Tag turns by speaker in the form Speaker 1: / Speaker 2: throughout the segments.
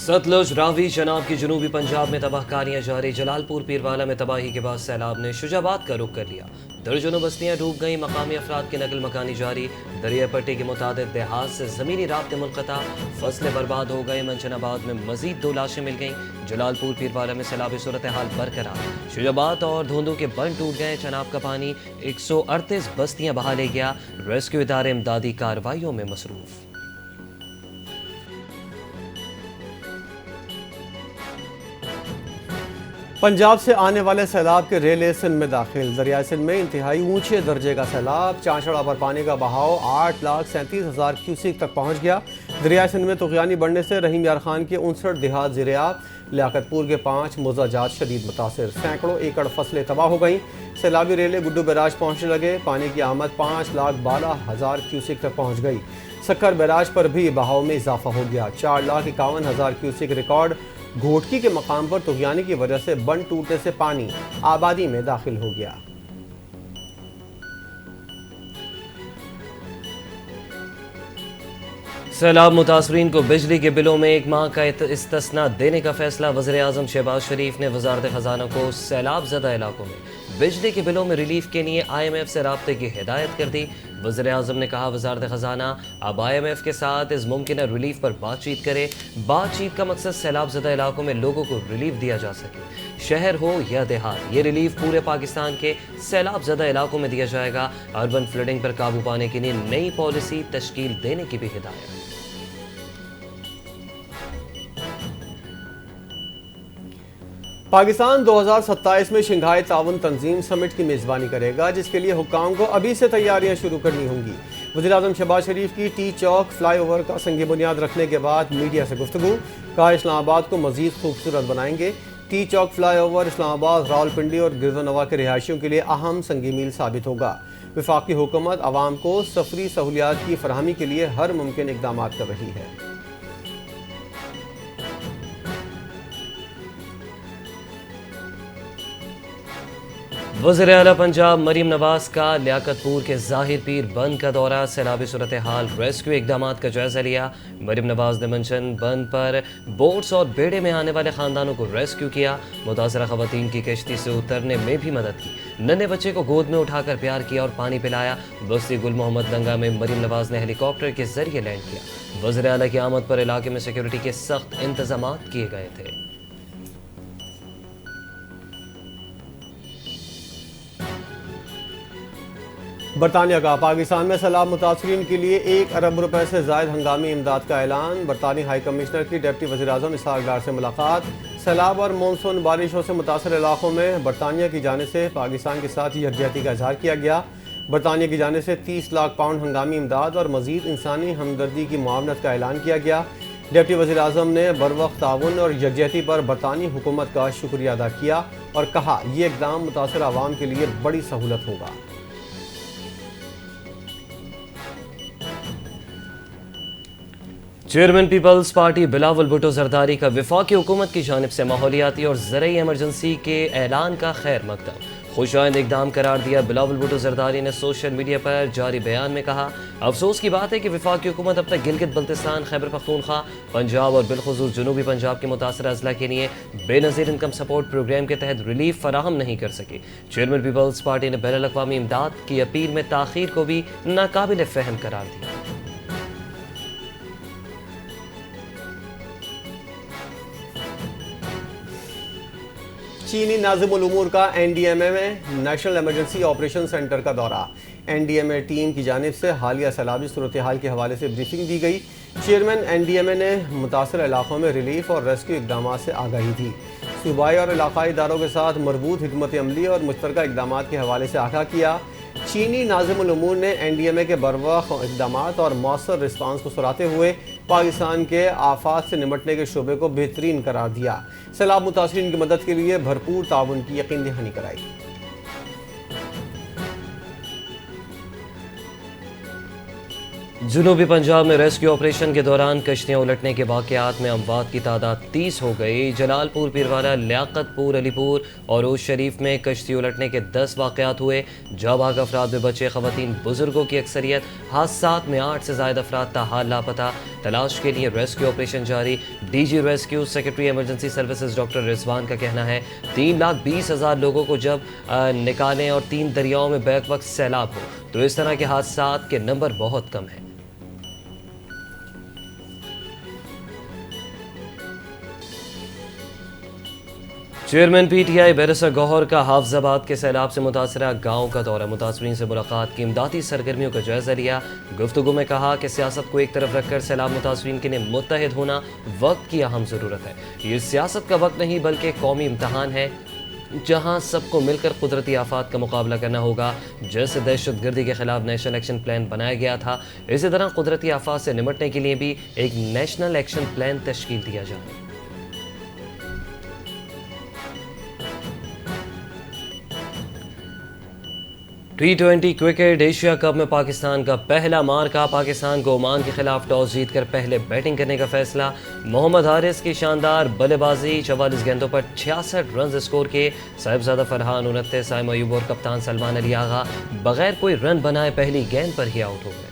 Speaker 1: सतलुज रावी जनाब की जनूबी पंजाब में तबाहकारियां जारी। जलालपुर पीरवाला में तबाही के बाद सैलाब ने शुजाबाद का रुख कर लिया। दर्जनों बस्तियां डूब गईं। मकामी अफराद की नकल मकानी जारी। दरिया पट्टी के मुताबिक देहात से ज़मीनी राब्ते मुनक़ता। फसलें बर्बाद हो गए। मंचनाबाद में मजीद 2 लाशें मिल गईं। जलालपुर पीरवाला में सैलाबी सूरत हाल बरकरार। शुजाबाद और धोंदों के बंद टूट गए। चनाब का पानी 138 बस्तियां बहा ले गया। रेस्क्यू इदारे इमदादी कार्रवाइयों में मसरूफ।
Speaker 2: पंजाब से आने वाले सैलाब के रेले सिंध में दाखिल। दरिया सिंध में इंतहाई ऊंचे दर्जे का सैलाब। चांशड़ा पर पानी का बहाव 8,37,000 क्यूसिक तक पहुंच गया। दरिया सिंध में तुग़यानी बढ़ने से रहीम यार खान के 59 देहात ज़ेर-ए-आब। लियाकतपुर के 5 मोज़ाजात शदीद मुतासिर। सैकड़ों एकड़ फसलें तबाह हो गईं। सैलाबी रेले गुड्डू बैराज पहुंचने लगे। पानी की आमद 5,12,000 क्यूसिक तक पहुंच गई। सक्कर बैराज पर भी बहाव में इजाफा हो गया। 4,51,000 क्यूसिक रिकॉर्ड। घोटकी के मकाम पर तुग़यानी की वजह से बंद टूटने से पानी आबादी में दाखिल हो गया।
Speaker 1: सैलाब मुतासरीन को बिजली के बिलों में 1 माह का इस्तिस्ना देने का फैसला। वज़ीर-ए-आज़म शहबाज शरीफ ने वज़ारत ख़ज़ाना को सैलाब ज़दा इलाकों में बिजली के बिलों में रिलीफ के लिए IMF से राब्ते की हिदायत कर दी। वज़ीर-ए-आज़म ने कहा, वज़ारत ख़ज़ाना अब IMF के साथ इस मुमकिन रिलीफ पर बातचीत करे। बातचीत का मकसद सैलाब ज़दा इलाकों में लोगों को रिलीफ दिया जा सके, शहर हो या देहात। ये रिलीफ पूरे पाकिस्तान के सैलाब ज़दा इलाकों में दिया जाएगा। अर्बन फ्लडिंग पर काबू पाने के लिए नई पॉलिसी तश्कील देने की भी हिदायत।
Speaker 2: पाकिस्तान 2027 में शंघाई ताउन तंजीम समिट की मेज़बानी करेगा, जिसके लिए हुक्काम को अभी से तैयारियां शुरू करनी होंगी। वज़ीर-ए-आज़म शहबाज शरीफ की टी चौक फ्लाईओवर का संग बुनियाद रखने के बाद मीडिया से गुफ्तगू। कहा, इस्लामाबाद को मज़ीद खूबसूरत बनाएंगे। टी चौक फ्लाईओवर इस्लामाबाद, रावलपिंडी और गिरदोनवा के रिहायशियों के लिए अहम संगी मील साबित होगा। वफाकी हुकूमत आवाम को सफरी सहूलियात की फराहमी के लिए हर मुमकिन इक़दाम कर रही है।
Speaker 1: वज़ीर आला पंजाब मरीम नवाज का लियाकतपुर के ज़ाहिर पीर बंद का दौरा। सैलाबी सूरत हाल, रेस्क्यू इक़दाम का जायज़ा लिया। मरीम नवाज ने मंचन बंद पर बोट्स और बेड़े में आने वाले ख़ानदानों को रेस्क्यू किया। मुतासरा ख़वातीन की किश्ती से उतरने में भी मदद की। नन्हे बच्चे को गोद में उठाकर प्यार किया और पानी पिलाया। बस्ती गुल मोहम्मद दंगा में मरीम नवाज ने हेलीकॉप्टर के जरिए लैंड किया। वज़ीर आला की आमद पर इलाके में सिक्योरिटी के सख्त इंतजाम किए गए थे।
Speaker 2: बरतानिया का पाकिस्तान में सैलाब मुतासरीन के लिए 1 अरब रुपए से ज़ायद हंगामी इमदाद का ऐलान। बरतानी हाई कमिश्नर की डिप्टी वज़ीर-ए-आज़म इसहाक डार से मुलाकात। सैलाब और मानसून बारिशों से मुतासर इलाकों में बरतानिया की जानिब से पाकिस्तान के साथ यकजहती का इजहार किया गया। बरतानिया की जानिब से 30 लाख पाउंड हंगामी इमदाद और मज़ीद इंसानी हमदर्दी की मुआवनत का ऐलान किया गया। डिप्टी वज़ीर-ए-आज़म ने बरवक्त ताउन और यकजहती पर बरतानी हुकूमत का शुक्रिया अदा किया और कहा, यह इक़दाम मुतासर आवाम के लिए बड़ी सहूलत होगा।
Speaker 1: Chairman Peoples Party Bilawal Bhutto Zardari का वफाकी हुकूमत की जानिब से माहौलियाती और ज़रई एमरजेंसी के ऐलान का खैर मकदम खुशाइंद इक़दाम करार दिया। बिलावल भुट्टो जरदारी ने सोशल मीडिया पर जारी बयान में कहा, अफसोस की बात है कि वफाकी हुकूमत अब तक गिलगित बल्तिस्तान, खैबर पख्तूनख्वा, पंजाब और बिलखुसूस जनूबी पंजाब के मुतासर अजला के लिए बेनज़ीर इनकम सपोर्ट प्रोग्राम के तहत रिलीफ फराहम नहीं कर सकी। चेयरमैन पीपल्स पार्टी ने बैनुल अक़वामी इमदाद की अपील में ताख़ीर को भी नाकाबिल फ़हम करार दिया।
Speaker 2: चीनी नाज़िमुल उमूर का NDMA में नेशनल इमरजेंसी ऑपरेशन सेंटर का दौरा। NDMA टीम की जानिब से हालिया सैलाबी सूरत हाल के हवाले से ब्रीफिंग दी गई। चेयरमैन NDMA ने मुतासर इलाकों में रिलीफ और रेस्क्यू इक़दाम से आगाही दी। सूबाई और इलाकाई इदारों के साथ मरबूत हिकमत अमली और मुश्तरका इक़दाम के हवाले से आगाह किया। चीनी नाज़िमुल उमूर ने NDMA के बरवक्त इक़दाम और मौसर रिस्पांस को सराहते हुए पाकिस्तान के आफात से निमटने के शोबे को बेहतरीन करार दिया। सैलाब मुतासरीन की मदद के लिए भरपूर ताउन की यकीन दहानी कराई।
Speaker 1: जुनूबी पंजाब में रेस्क्यू ऑपरेशन के दौरान कश्तियां उलटने के वाकयात में अमवात की तादाद 30 हो गई। जलालपुर, पीरवाला, लियाकतपुर, अलीपुर और ओश शरीफ में कश्ती उलटने के 10 वाकयात हुए। जाबाग अफराद में बचे खवातीन बुजुर्गों की अक्सरियत। हादसात में 8 से ज़ायद अफराद ताहाल लापता। तलाश के लिए रेस्क्यू ऑपरेशन जारी। DG rescue secretary emergency services doctor Rizwan का कहना है 3,20,000 लोगों को जब निकालें और 3 दरियाओं में बैक वक्त सैलाब हो तो इस तरह के हादसात के नंबर बहुत कम हैं। चेयरमैन पीटीआई बैरिस्टर गौहर का हाफजाबाद के सैलाब से मुतासरा गाँव का दौरा। मुतासरीन से मुलाकात की, इमदादी सरगर्मियों का जायजा लिया। गुफ्तगू में कहा कि सियासत को एक तरफ रखकर सैलाब मुतासरीन के लिए मुत्तहिद होना वक्त की अहम ज़रूरत है। ये सियासत का वक्त नहीं बल्कि कौमी इम्तहान है जहां सबको मिलकर कुदरती आफात का मुकाबला करना होगा। जैसे दहशतगर्दी के खिलाफ नेशनल एक्शन प्लान बनाया गया था, इसी तरह कुदरती आफात से निपटने के लिए भी एक नेशनल एक्शन प्लान तश्कील दिया जाए। T20 क्रिकेट एशिया कप में पाकिस्तान का पहला मार्का। पाकिस्तान को ओमान के खिलाफ टॉस जीतकर पहले बैटिंग करने का फैसला। मोहम्मद हारिस की शानदार बल्लेबाजी, 44 गेंदों पर 66 रन स्कोर किए। साहिबजादा फरहान 29, साइम अयूब और कप्तान सलमान अली आगा बगैर कोई रन बनाए पहली गेंद पर ही आउट हो गए।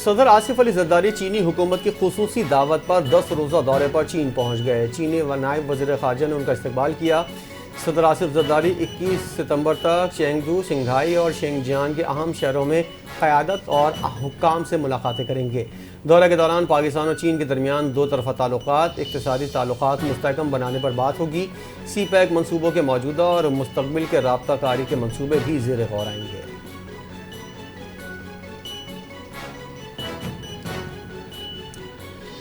Speaker 2: सदर आसिफ अली जरदारी चीनी हुकूमत की खुसूसी दावत पर 10 रोज़ा दौरे पर चीन पहुँच गए। चीनी व नायब वज़ीर ख़ारजा ने उनका इस्तकबाल किया। सदर आसिफ जरदारी 21 सितंबर तक चेंगडू, सिंघाई और शेंगजियान के अहम शहरों में क़यादत और हुक्काम से मुलाकातें करेंगे। दौरे के दौरान पाकिस्तान और चीन के दरमियान दो तरफ़ा ताल्लुकात, इक़्तिसादी ताल्लुकात मुस्तहकम बनाने पर बात होगी। सी पैक मनसूबों के मौजूदा और मुस्तक़बिल के राब्ता कारी के मनसूबे भी ज़ेर गौर आएंगे।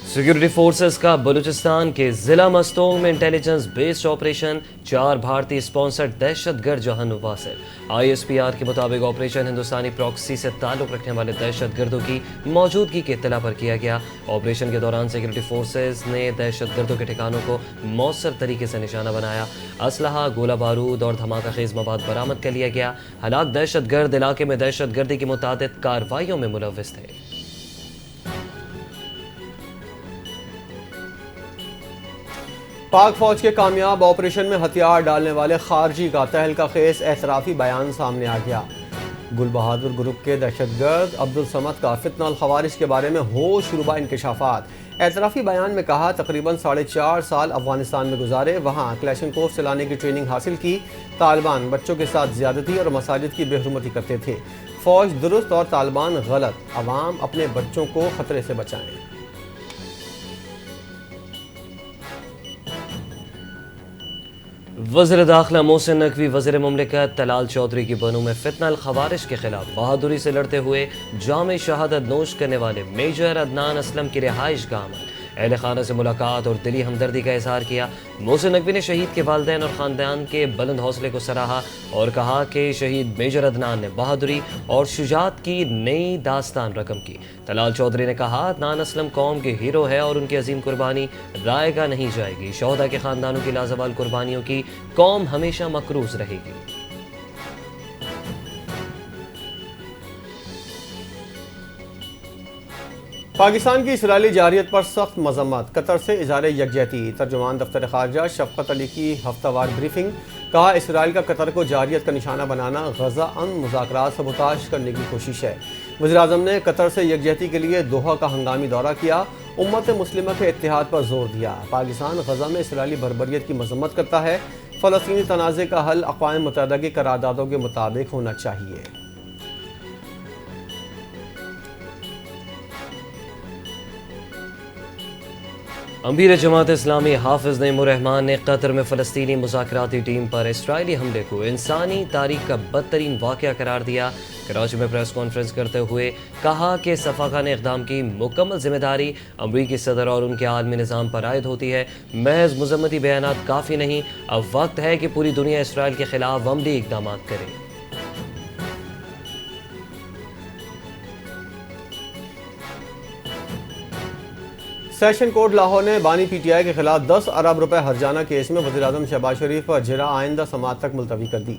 Speaker 1: सिक्योरिटी फोर्सेस का बलूचिस्तान के जिला मस्तोंग में इंटेलिजेंस बेस्ड ऑपरेशन। 4 भारतीय स्पॉन्सर्ड दहशतगर्द जहां वासिल। ISPR के मुताबिक ऑपरेशन हिंदुस्तानी प्रॉक्सी से ताल्लुक रखने वाले दहशतगर्दों की मौजूदगी की इत्तला पर किया गया। ऑपरेशन के दौरान सिक्योरिटी फोर्सेस ने दहशतगर्दों के ठिकानों को मौसर तरीके से निशाना बनाया। असलहा, गोला बारूद और धमाका खेज मवाद बरामद कर लिया गया। हलाक दहशतगर्द इलाके में दहशतगर्दी की मुतादिद कार्रवाइयों में मुलव्विस थे।
Speaker 2: पाक फौज के कामयाब ऑपरेशन में हथियार डालने वाले खारजी का तहलका खेज एतराफ़ी बयान सामने आ गया। गुल बहादुर ग्रुप के दहशतगर्द अब्दुल समद का फितनल खवारिज के बारे में होश रुबा इंकशाफात। एतराफ़ी बयान में कहा तकरीबन 4.5 साल अफगानिस्तान में गुजारे, वहाँ क्लैशनकोव चलाने की ट्रेनिंग हासिल की। तालिबान बच्चों के साथ ज़्यादती और मसाजिद की बेहरमती करते थे। फ़ौज दुरुस्त और तालिबान गलत, अवाम अपने बच्चों को ख़तरे से बचाएं।
Speaker 1: वज़ीर दाखिला मोहसिन नकवी वज़ीर मुमलिकत तलाल चौधरी की बनू में फितनल खवारिश के खिलाफ बहादुरी से लड़ते हुए जाम शहादत नोश करने वाले मेजर अदनान असलम की रिहाइश गाह में अहल खाना से मुलाकात और दिली हमदर्दी का इजहार किया। मोहसिन नकवी ने शहीद के वालिदैन और ख़ानदान के बुलंद हौसले को सराहा और कहा कि शहीद मेजर अदनान ने बहादुरी और शुजात की नई दास्तान रकम की। तलाल चौधरी ने कहा अदनान असलम कौम के हीरो है और उनकी अजीम कुर्बानी रायगा नहीं जाएगी। शोहदा के ख़ानदानों की लाजवाल कुर्बानियों की कौम हमेशा मकरूज रहेगी।
Speaker 2: पाकिस्तान की इसराइली जारियत पर सख्त मजम्मत, कतर से इज़हार यकजहती। तर्जुमान दफ्तर ख़ारजा शफ़क़त अली की हफ्तावार ब्रीफिंग। कहा इसराइल का कतर को जारियत का निशाना बनाना गज़ा अन मुज़ाकरात सबूताश करने की कोशिश है। वज़ीर-ए-आज़म ने कतर से यकजहती के लिए दोहा का हंगामी दौरा किया। उम्मत मुस्लिमा के इत्तेहाद पर जोर दिया। पाकिस्तान गज़ा में इसराइली बर्बरियत की मजम्मत करता है। फ़लस्तीनी तनाज़े का हल अक़वाम मुत्तहिदा की करारदादों के मुताबिक होना चाहिए।
Speaker 1: अमीर जमात इस्लामी हाफिज़ नईमुर रहमान ने कतर में फ़लस्तीनी मुज़ाकराती टीम पर इसराइली हमले को इंसानी तारीख़ का बदतरीन वाक़या करार दिया। कराची में प्रेस कॉन्फ्रेंस करते हुए कहा कि सफ़ाकाने इक़दाम की मुकम्मल ज़िम्मेदारी अमरीकी सदर और उनके आलमी निज़ाम पर आयद होती है। महज मुज़म्मती बयानात काफ़ी नहीं, अब वक्त है कि पूरी दुनिया इसराइल के ख़िलाफ़ अमली इक़दाम करे।
Speaker 2: सेशन कोर्ट लाहौर ने बानी पीटीआई के खिलाफ 10 अरब रुपए हर्जाना केस में वज़ीर-ए-आज़म शहबाज शरीफ पर जिरा आइंदा समाअत तक मुलतवी कर दी।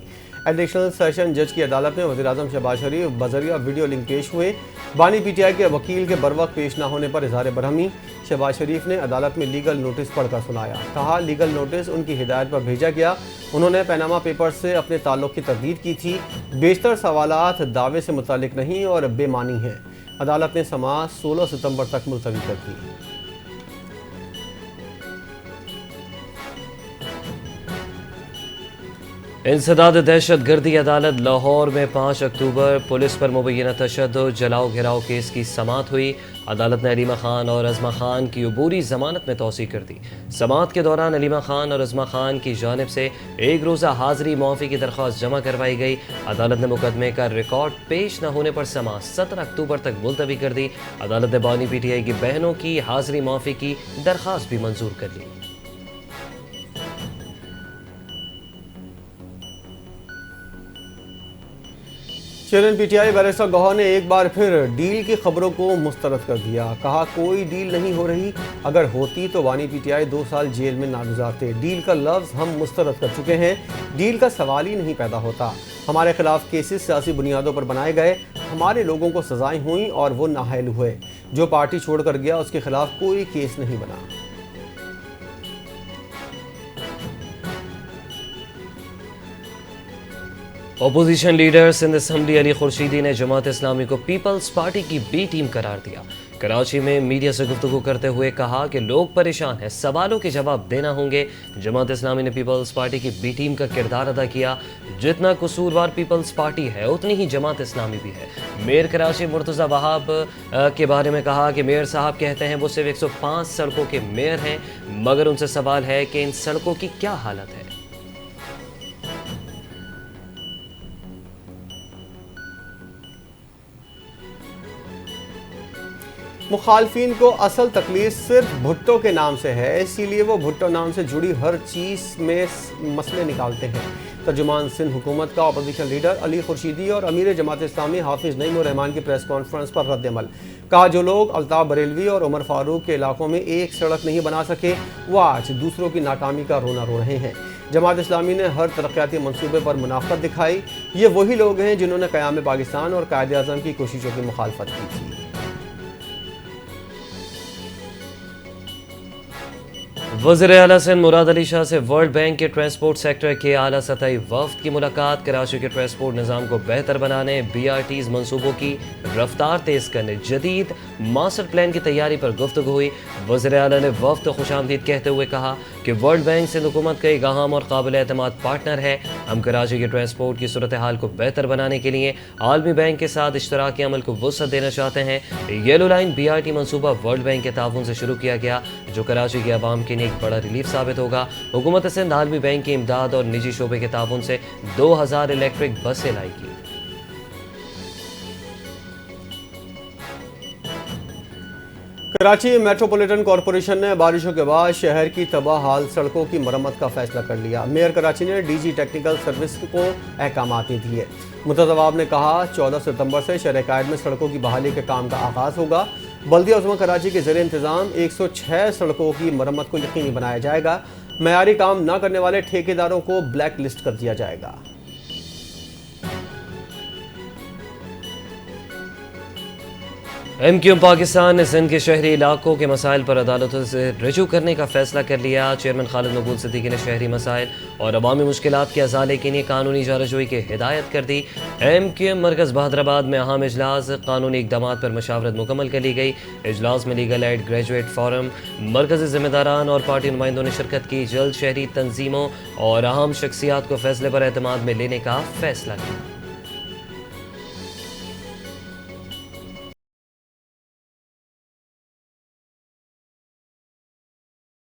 Speaker 2: एडिशनल सेशन जज की अदालत में वज़ीर-ए-आज़म शहबाज शरीफ बजरिया वीडियो लिंक पेश हुए। बानी पीटीआई के वकील के बरवक्त पेश न होने पर इजहार बरहमी। शहबाज शरीफ ने अदालत में लीगल नोटिस पढ़कर सुनाया। कहा, लीगल नोटिस उनकी हिदायत पर भेजा गया। उन्होंने पैनामा पेपर्स से अपने ताल्लुक़ की तरदीद की थी। बेशतर सवालात दावे से मुतालिक नहीं और बेमानी हैं। अदालत ने समाअत 16 सितंबर तक मुलतवी कर दी।
Speaker 1: इंसदाद दहशत गर्दी अदालत लाहौर में 5 अक्टूबर पुलिस पर मुबैना तशद्दुद जलाओ घिराव केस की समाअत हुई। अदालत ने अलीमा खान और अज़मा खान की अबूरी जमानत में तौसीक़ कर दी। समाअत के दौरान अलीमा खान और अज़मा खान की जानिब से एक रोज़ा हाज़री मुआफ़ी की दरख्वास्त जमा करवाई गई। अदालत ने मुकदमे का रिकॉर्ड पेश न होने पर समाअत 17 अक्टूबर तक मुलतवी कर दी। अदालत ने बानी पीटीआई की बहनों की हाज़री मुआफ़ी की दरख्वास्त भी मंजूर कर ली।
Speaker 2: चेयरमैन पीटीआई बैरिस्टर गौहर ने एक बार फिर डील की खबरों को मुस्तरद कर दिया। कहा, कोई डील नहीं हो रही, अगर होती तो बानी पीटीआई 2 साल जेल में ना गुजारते। डील का लफ्ज़ हम मुस्तरद कर चुके हैं, डील का सवाल ही नहीं पैदा होता। हमारे खिलाफ केसेस सियासी बुनियादों पर बनाए गए, हमारे लोगों को सजाएं हुई और वो नाहल हुए। जो पार्टी छोड़ कर गया उसके खिलाफ कोई केस नहीं बना।
Speaker 1: Opposition leader Sindh Assembly Ali Khurshidi ने जमात इस्लामी को पीपल्स पार्टी की बी टीम करार दिया। कराची में मीडिया से गुफ्तगू करते हुए कहा कि लोग परेशान हैं, सवालों के जवाब देना होंगे। जमात इस्लामी ने पीपल्स पार्टी की बी टीम का किरदार अदा किया। जितना कसूरवार पीपल्स पार्टी है उतनी ही जमात इस्लामी भी है। मेयर कराची मुर्तज़ा वहाब के बारे में कहा कि मेयर साहब कहते हैं वो सिर्फ 105 सड़कों के मेयर हैं, मगर उनसे सवाल है कि इन सड़कों की क्या हालत है।
Speaker 2: मुखालफिन को असल तकलीफ सिर्फ भुट्टो के नाम से है, इसीलिए वो भुट्टो नाम से जुड़ी हर चीज़ में मसले निकालते हैं। तर्जुमान सिंध हुकूमत का अपोजिशन लीडर अली खुर्शीदी और अमीर जमात इस्लामी हाफिज नईम उर रहमान की प्रेस कॉन्फ्रेंस पर रद्द-ए-अमल। कहा, जो लोग अल्ताफ बरेलवी और उमर फारूक के इलाकों में एक सड़क नहीं बना सके वो आज दूसरों की नाकामी का रोना रो रहे हैं। जमात इस्लामी ने हर तरक्याती मनसूबे पर मुनाफत दिखाई। ये वही लोग हैं जिन्होंने क़याम पाकिस्तान और कायद-ए-आज़म की कोशिशों की मुखालफत की थी।
Speaker 1: वज़ीर आला सिंध मुराद अली शाह से वर्ल्ड बैंक के ट्रांसपोर्ट सेक्टर के आला सतही वफ़द की मुलाकात। कराची के ट्रांसपोर्ट निज़ाम को बेहतर बनाने, BRTs मनसूबों की रफ्तार तेज़ करने, जदीद मास्टर प्लान की तैयारी पर गुफ्तगू हुई। वज़ीर आला ने वफ़द को खुशामदीद कहते हुए कहा कि वर्ल्ड बैंक सिंध हुकूमत का एक अहम और काबिल एतमाद पार्टनर है। हम कराची के ट्रांसपोर्ट की सूरत हाल को बेहतर बनाने के लिए आलमी बैंक के साथ इश्तराकी अमल को वुसअत देना चाहते हैं। येलो लाइन BRT मनसूबा वर्ल्ड बैंक के ताउन से शुरू किया गया, जो कराची के अवाम के लिए एक बड़ा रिलीफ साबित होगा। हुकूमत सिंध आलमी बैंक की इमदाद और निजी शोबे के ताउन से 2000 इलेक्ट्रिक बसें लाएगी।
Speaker 2: कराची मेट्रोपॉलिटन कॉरपोरेशन ने बारिशों के बाद शहर की तबाह हाल सड़कों की मरम्मत का फैसला कर लिया। मेयर कराची ने DG टेक्निकल सर्विस को अहकामात दिए। मुर्तज़ा वहाब ने कहा, 14 सितंबर से शहर कायद में सड़कों की बहाली के काम का आगाज़ होगा। बल्दिया उज़्मा कराची के ज़ेरे इंतज़ाम 106 सड़कों की मरम्मत को यकीनी बनाया जाएगा। मयारी काम न करने वाले ठेकेदारों को ब्लैक लिस्ट कर दिया जाएगा।
Speaker 1: MQM पाकिस्तान ने सिंध के शहरी इलाकों के मसाइल पर अदालतों से रजू करने का फैसला कर लिया। चेयरमैन खालिद मकबूल सिद्दीकी ने शहरी मसाइल और अवामी मुश्किलात के अजाले के लिए कानूनी जारजोई की हिदायत कर दी। MQM मरकज़ बहादराबाद में अहम इजलास, कानूनी इकदाम पर मशावरत मुकम्मल कर ली गई। इजलास में लीगल एड ग्रेजुएट फोरम, मरकज़ी ज़िम्मेदारान और पार्टी नुमाइंदों ने शिरकत की। जल्द शहरी तंजीमों और अहम शख्सियात को फैसले पर एतमाद में लेने का फैसला किया।